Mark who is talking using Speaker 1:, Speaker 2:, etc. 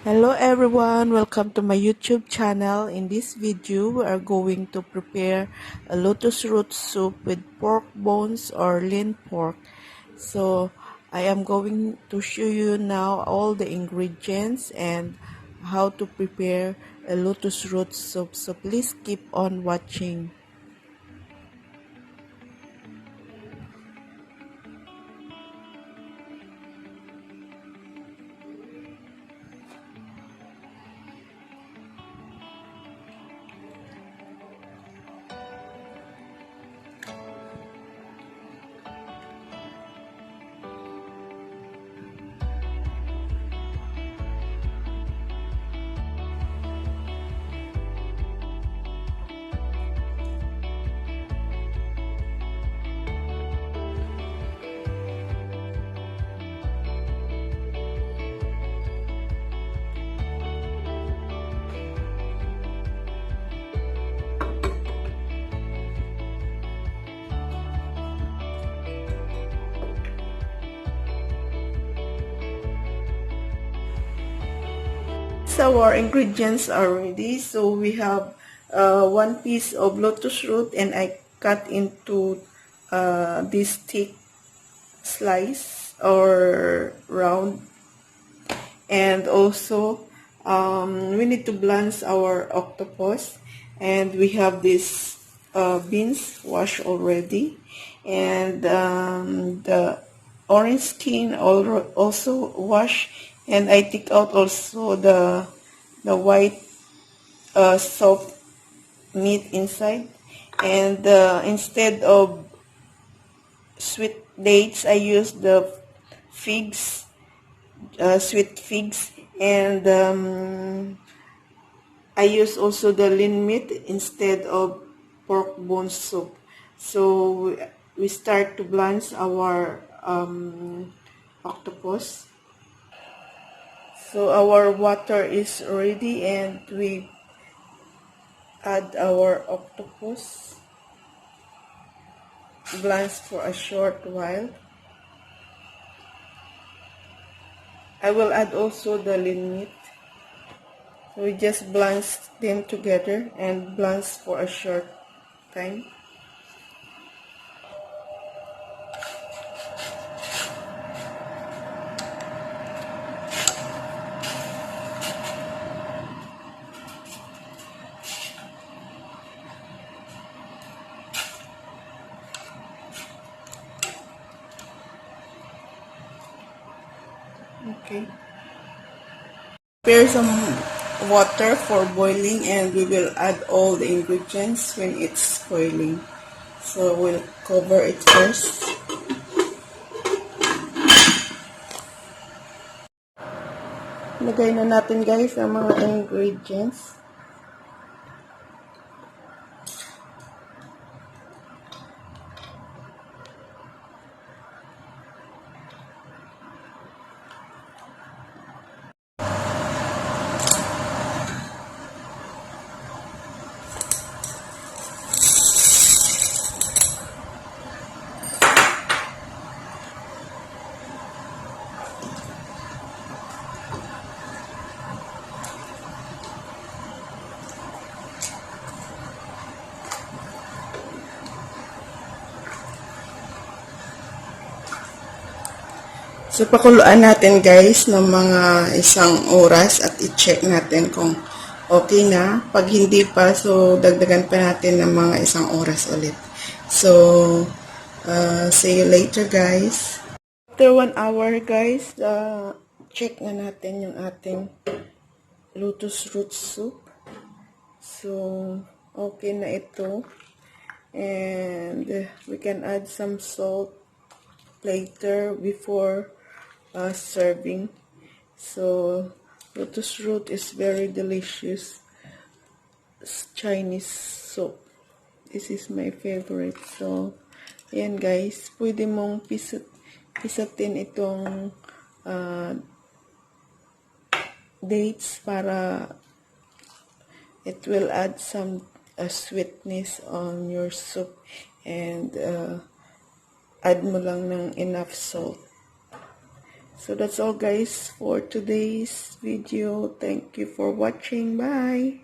Speaker 1: Hello everyone, welcome to my YouTube channel. In this video, we are going to prepare a lotus root soup with pork bones or lean pork. So, I am going to show you now all the ingredients and how to prepare a lotus root soup. So, please keep on watching. So our ingredients are ready. So we have one piece of lotus root, and I cut into this thick slice or round. And also we need to blanch our octopus, and we have this beans washed already, and the orange skin also washed, and I take out also the white soft meat inside. And instead of sweet dates, I use the figs, sweet figs, and I use also the lean meat instead of pork bone soup. So we start to blanch our octopus. So our water is ready, and we add our octopus, blanch for a short while. I will add also the lean meat. So we just blanch them together and blanch for a short time. Okay. Prepare some water for boiling, and we will add all the ingredients when it's boiling. So we'll cover it first. Lagay na natin guys ang mga ingredients. So, pakuluan natin guys ng mga 1 oras at i-check natin kung okay na. Pag hindi pa, so dagdagan pa natin ng mga 1 oras ulit. So, see you later guys. After 1 hour guys, check na natin yung ating lotus root soup. So, okay na ito. And we can add some salt later before serving. So lotus root is very delicious Chinese soup. This is my favorite. So ayan guys, pwede mong pisatin itong dates para it will add some sweetness on your soup, and add mo lang ng enough salt. So that's all guys for today's video. Thank you for watching. Bye.